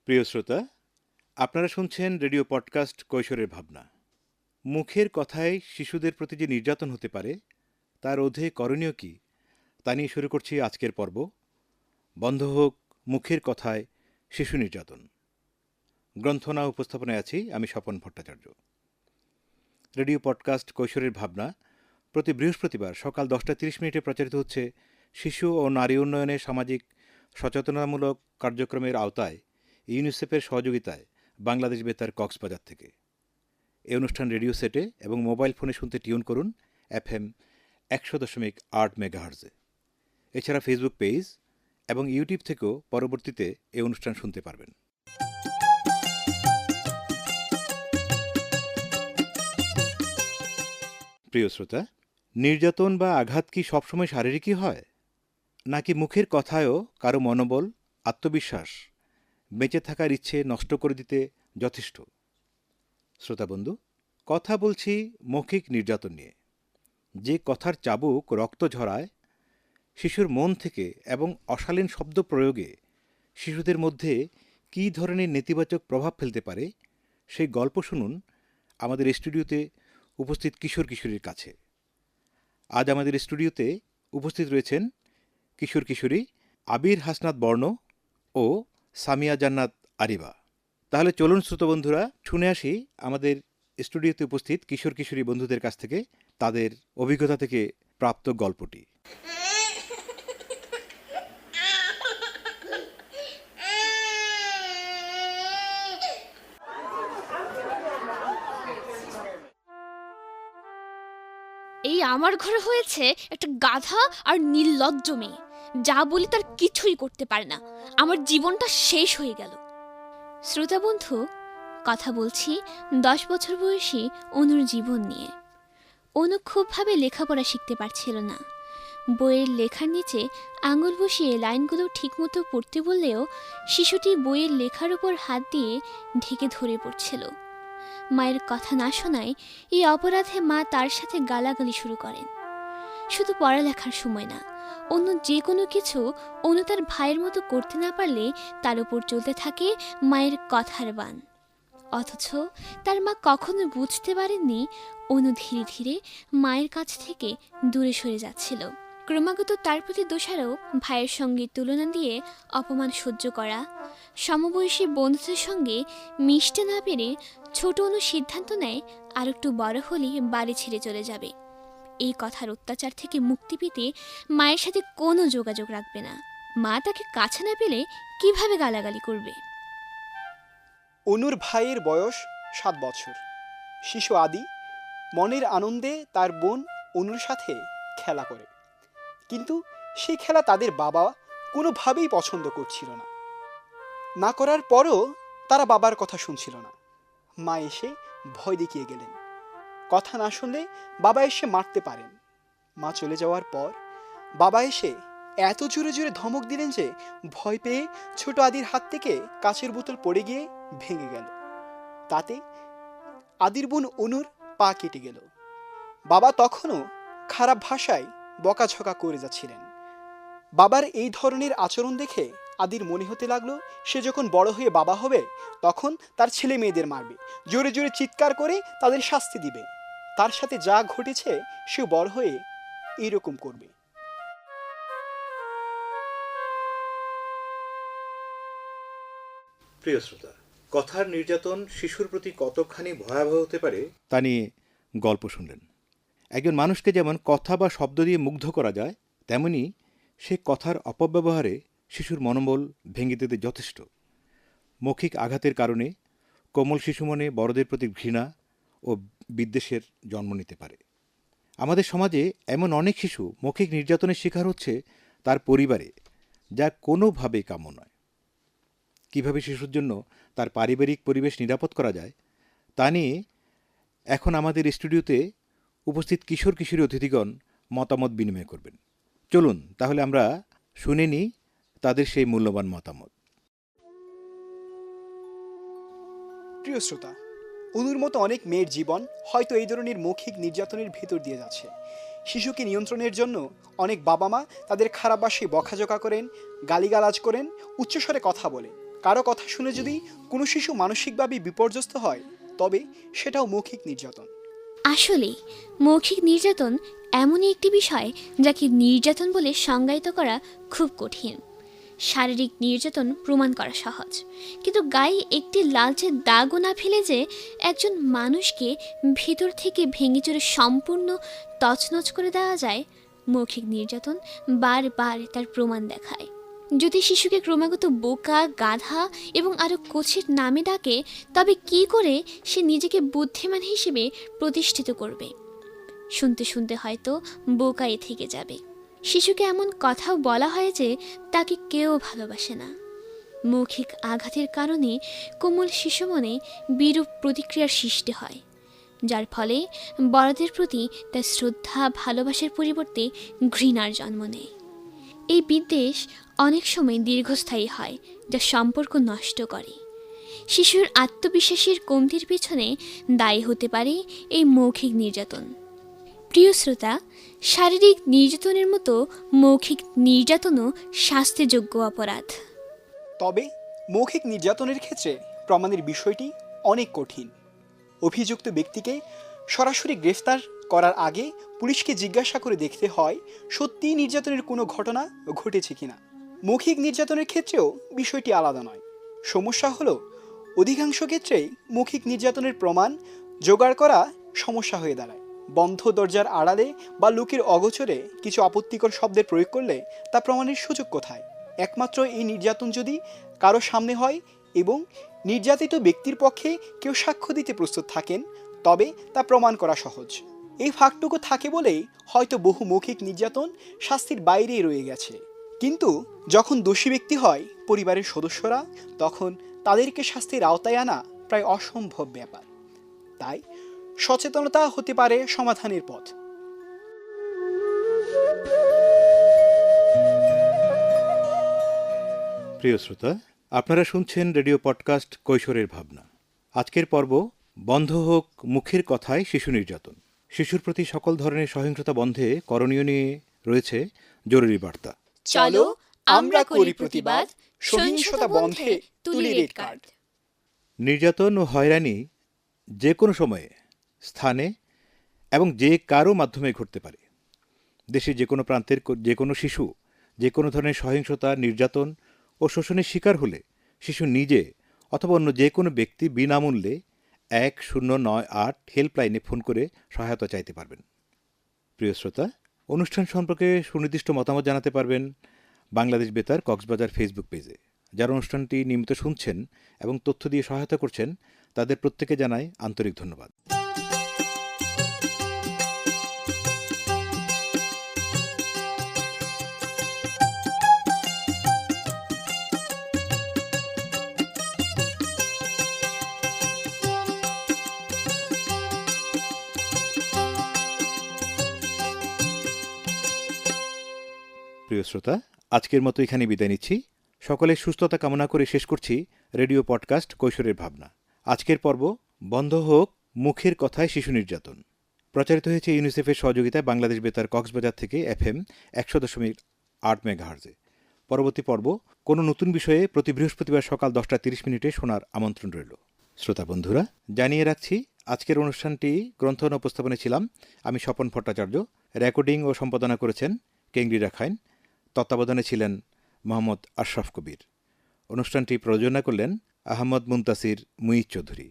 প্রিয় শ্রোতা, আপনারা শুনছেন রেডিও পডকাস্ট কৈশোরের ভাবনা। মুখের কথায় শিশুদের প্রতি যে নির্যাতন হতে পারে তার রোধে করণীয় কী তা নিয়ে শুরু করছি আজকের পর্ব। বন্ধ হোক মুখের কথায় শিশু নির্যাতন। গ্রন্থনা উপস্থাপনায় আছি আমি স্বপন ভট্টাচার্য। রেডিও পডকাস্ট কৈশোরের ভাবনা প্রতি বৃহস্পতিবার সকাল 10:30 প্রচারিত হচ্ছে শিশু ও নারী উন্নয়নে সামাজিক সচেতনতামূলক কার্যক্রমের আওতায় ইউনিসেফের সহযোগিতায় বাংলাদেশ বেতার কক্সবাজার থেকে। এই অনুষ্ঠান রেডিও সেটে এবং মোবাইল ফোনে শুনতে টিউন করুন FM 100.8 মেগাহার্জে। এছাড়া ফেসবুক পেজ এবং ইউটিউব থেকেও পরবর্তীতে এই অনুষ্ঠান শুনতে পারবেন। প্রিয় শ্রোতা, নির্যাতন বা আঘাত কি সবসময় শারীরিকই হয়, নাকি মুখের কথায়ও কারো মনোবল, আত্মবিশ্বাস, বেঁচে থাকার ইচ্ছে নষ্ট করে দিতে যথেষ্ট? শ্রোতা বন্ধু, কথা বলছি মৌখিক নির্যাতন নিয়ে। যে কথার চাবুক রক্ত ঝরায় শিশুর মন থেকে এবং অশালীন শব্দ প্রয়োগে শিশুদের মধ্যে কী ধরনের নেতিবাচক প্রভাব ফেলতে পারে, সেই গল্প শুনুন আমাদের স্টুডিওতে উপস্থিত কিশোর কিশোরীর কাছে। আজ আমাদের স্টুডিওতে উপস্থিত রয়েছেন কিশোর কিশোরী আবির হাসনাত বর্ণ ও সামিয়া জান্নাত আরিবা। তাহলে চলুন শ্রোতা বন্ধুরা, শুনে আসি আমাদের স্টুডিওতে উপস্থিত কিশোর কিশোরী বন্ধুদের কাছ থেকে তাদের অভিজ্ঞতা থেকে প্রাপ্ত গল্পটি। এই আমার ঘরে হয়েছে একটা গাধা আর নির্লজ্জ মেয়ে, যা বলি তার কিছুই করতে পারে না। আমার জীবনটা শেষ হয়ে গেল। শ্রোতা বন্ধু, কথা বলছি 10 বছর বয়সী অনুর জীবন নিয়ে। অনু খুবভাবে লেখাপড়া শিখতে পারছিল না। বইয়ের লেখার নিচে আঙুল বসিয়ে লাইনগুলো ঠিকমতো পড়তে বললেও শিশুটি বইয়ের লেখার উপর হাত দিয়ে ঢেকে ধরে পড়ছিল। মায়ের কথা না শোনায় এই অপরাধে মা তার সাথে গালাগালি শুরু করেন। শুধু পড়ালেখার সময় না, অন্য যে কোনো কিছু অনু তার ভাইয়ের মতো করতে না পারলে তার উপর চলতে থাকে মায়ের কথার বান। অথচ তার মা কখনো বুঝতে পারেননি অনু ধীরে ধীরে মায়ের কাছ থেকে দূরে সরে যাচ্ছিল। ক্রমাগত তার প্রতি দোষারোপ, ভাইয়ের সঙ্গে তুলনা দিয়ে অপমান সহ্য করা, সমবয়সী বন্ধুদের সঙ্গে মিশতে না পেরে ছোট অনু সিদ্ধান্ত নেয় আর একটু বড় হলে বাড়ি ছেড়ে চলে যাবে। এই কথার অত্যাচার থেকে মুক্তি পেতে মায়ের সাথে কোনো যোগাযোগ রাখবে না। মা তাকে কাছে না পেলে কিভাবে গালাগালি করবে? অনুর ভাইয়ের বয়স 7 বছর। শিশু আদি মনের আনন্দে তার বোন অনুর সাথে খেলা করে, কিন্তু সেই খেলা তাদের বাবা কোনোভাবেই পছন্দ করছিল না। না করার পরও তারা বাবার কথা শুনছিল না। মা এসে ভয় দেখিয়ে গেলেন। কথা না শুনলে বাবা এসে মারতে পারেন। মা চলে যাওয়ার পর বাবা এসে এত জোরে জোরে ধমক দিলেন যে ভয় পেয়ে ছোট আদির হাত থেকে কাচের বোতল পড়ে গিয়ে ভেঙে গেল। তাতে আদির বোন অনুর পা কেটে গেল। বাবা তখনও খারাপ ভাষায় বকাঝকা করে যাচ্ছিলেন। বাবার এই ধরনের আচরণ দেখে আদির মনে হতে লাগলো সে যখন বড় হয়ে বাবা হবে তখন তার ছেলে মেয়েদের মারবে, জোরে জোরে চিৎকার করে তাদের শাস্তি দিবে। তার সাথে যা ঘটেছে সে বড় হয়ে এইরকম করবে। প্রিয় শ্রোতা, কথার নির্যাতন শিশুর প্রতি কতখানি ভয়াবহ হতে পারে তা নিয়ে গল্প শুনলেন। একজন মানুষকে যেমন কথা বা শব্দ দিয়ে মুগ্ধ করা যায়, তেমনি সে কথার অপব্যবহারে শিশুর মনোবল ভেঙে দিতে যথেষ্ট। মৌখিক আঘাতের কারণে কোমল শিশু মনে বড়দের প্রতি ঘৃণা ও বিদ্বেষের জন্ম নিতে পারে। আমাদের সমাজে এমন অনেক শিশু মৌখিক নির্যাতনের শিকার হচ্ছে তার পরিবারে, যা কোনোভাবেই কাম্য নয়। কীভাবে শিশুর জন্য তার পারিবারিক পরিবেশ নিরাপদ করা যায় তা নিয়ে এখন আমাদের স্টুডিওতে উপস্থিত কিশোর কিশোরী অতিথিগণ মতামত বিনিময় করবেন। চলুন তাহলে আমরা শুনে নিই তাদের সেই মূল্যবান মতামত। প্রিয় শ্রোতা, অনুর মতো অনেক মেয়ের জীবন হয়তো এই ধরনের মৌখিক নির্যাতনের ভেতর দিয়ে যাচ্ছে। শিশুকে নিয়ন্ত্রণের জন্য অনেক বাবা মা তাদের খারাপ ভাষায় বকাঝকা করেন, গালিগালাজ করেন, উচ্চস্বরে কথা বলেন। কারো কথা শুনে যদি কোনো শিশু মানসিকভাবে বিপর্যস্ত হয় তবে সেটাও মৌখিক নির্যাতন। আসলে মৌখিক নির্যাতন এমনই একটি বিষয় যাকে নির্যাতন বলে সংজ্ঞায়িত করা খুব কঠিন। শারীরিক নির্যাতন প্রমাণ করা সহজ, কিন্তু গায়ে একটি লালচে দাগও না ফেলে যে একজন মানুষকে ভিতর থেকে ভেঙে চুরে সম্পূর্ণ তছনছ করে দেওয়া যায়, মৌখিক নির্যাতন বারবার তার প্রমাণ দেখায়। যদি শিশুকে ক্রমাগত বোকা, গাধা এবং আরও কুৎসিত নামে ডাকে, তবে কি করে সে নিজেকে বুদ্ধিমান হিসেবে প্রতিষ্ঠিত করবে? শুনতে শুনতে হয়তো বোকাই থেকে যাবে। শিশুকে এমন কথাও বলা হয় যে তাকে কেউ ভালোবাসে না। মৌখিক আঘাতের কারণে কোমল শিশু মনে বিরূপ প্রতিক্রিয়ার সৃষ্টি হয়, যার ফলে বড়দের প্রতি তার শ্রদ্ধা, ভালোবাসার পরিবর্তে ঘৃণার জন্ম নেয়। এই বিদ্বেষ অনেক সময় দীর্ঘস্থায়ী হয়, যা সম্পর্ক নষ্ট করে। শিশুর আত্মবিশ্বাসের কমতির পেছনে দায়ী হতে পারে এই মৌখিক নির্যাতন। প্রিয় শ্রোতা, শারীরিক নির্যাতনের মতো মৌখিক নির্যাতনও শাস্তিযোগ্য অপরাধ। তবে মৌখিক নির্যাতনের ক্ষেত্রে প্রমাণের বিষয়টি অনেক কঠিন। অভিযুক্ত ব্যক্তিকে সরাসরি গ্রেফতার করার আগে পুলিশকে জিজ্ঞাসা করে দেখতে হয় সত্যিই নির্যাতনের কোনো ঘটনা ঘটেছে কিনা। মৌখিক নির্যাতনের ক্ষেত্রেও বিষয়টি আলাদা নয়। সমস্যা হলো অধিকাংশ ক্ষেত্রেই মৌখিক নির্যাতনের প্রমাণ জোগাড় করা সমস্যা হয়ে দাঁড়ায়। বন্ধ দরজার আড়ালে বা লোকের অগোচরে কিছু আপত্তিকর শব্দের প্রয়োগ করলে তা প্রমাণের সুযোগ কোথায়? একমাত্র এই নির্যাতন যদি কারো সামনে হয় এবং নির্যাতিত ব্যক্তির পক্ষে কেউ সাক্ষ্য দিতে প্রস্তুত থাকেন, তবে তা প্রমাণ করা সহজ। এই ফাঁকটুকু থাকে বলেই হয়তো বহু মৌখিক নির্যাতন শাস্তির বাইরেই রয়ে গেছে। কিন্তু যখন দোষী ব্যক্তি হয় পরিবারের সদস্যরা, তখন তাদেরকে শাস্তির আওতায় আনা প্রায় অসম্ভব ব্যাপার। তাই সচেতনতা হতে পারে সমাধানের পথ। প্রিয় শ্রোতা, আপনারা শুনছেন রেডিও পডকাস্ট কৈশোরের ভাবনা। আজকের পর্ব বন্ধ হোক মুখের কথায় শিশু নির্যাতন। শিশুর প্রতি সকল ধরনের সহিংসতা বন্ধে করণীয় নিয়ে রয়েছে জরুরি বার্তা। চলো আমরা করি প্রতিবাদ, সহিংসতা বন্ধে তুলি রেড কার্ড। নির্যাতন ও হয়রানি যে কোনো সময়ে, স্থানে এবং যে কারো মাধ্যমে ঘটতে পারে। দেশের যে কোনো প্রান্তের যে কোনো শিশু যে কোনো ধরনের সহিংসতা, নির্যাতন ও শোষণের শিকার হলে শিশু নিজে অথবা অন্য যে কোনো ব্যক্তি বিনামূল্যে 1098 হেল্পলাইনে ফোন করে সহায়তা চাইতে পারবেন। প্রিয় শ্রোতা, অনুষ্ঠান সম্পর্কে সুনির্দিষ্ট মতামত জানাতে পারবেন বাংলাদেশ বেতার কক্সবাজার ফেসবুক পেজে। যারা অনুষ্ঠানটি নিয়মিত শুনছেন এবং তথ্য দিয়ে সহায়তা করছেন, তাদের প্রত্যেকে জানাই আন্তরিক ধন্যবাদ। প্রিয় শ্রোতা, আজকের মতো এখানে বিদায় নিচ্ছি। সকলের সুস্থতা কামনা করে শেষ করছি রেডিও পডকাস্ট কৈশোরের ভাবনা। আজকের পর্ব বন্ধ হোক মুখের কথায় শিশু নির্যাতন প্রচারিত হয়েছে ইউনিসেফের সহযোগিতায় বাংলাদেশ বেতার কক্সবাজার থেকে FM 100.8 মেগাহার্জে। পরবর্তী পর্ব কোনো নতুন বিষয়ে প্রতি বৃহস্পতিবার সকাল 10:30 শোনার আমন্ত্রণ রইল। শ্রোতা বন্ধুরা, জানিয়ে রাখছি আজকের অনুষ্ঠানটি গ্রন্থন উপস্থাপনে ছিলাম আমি স্বপন ভট্টাচার্য। রেকর্ডিং ও সম্পাদনা করেছেন কেংরি রাখাইন। তত্ত্বাবধানে ছিলেন মোহাম্মদ আশরাফ কবির। অনুষ্ঠানটি প্রযোজনা করলেন আহমদ মুনতাসির মুঈজ চৌধুরী।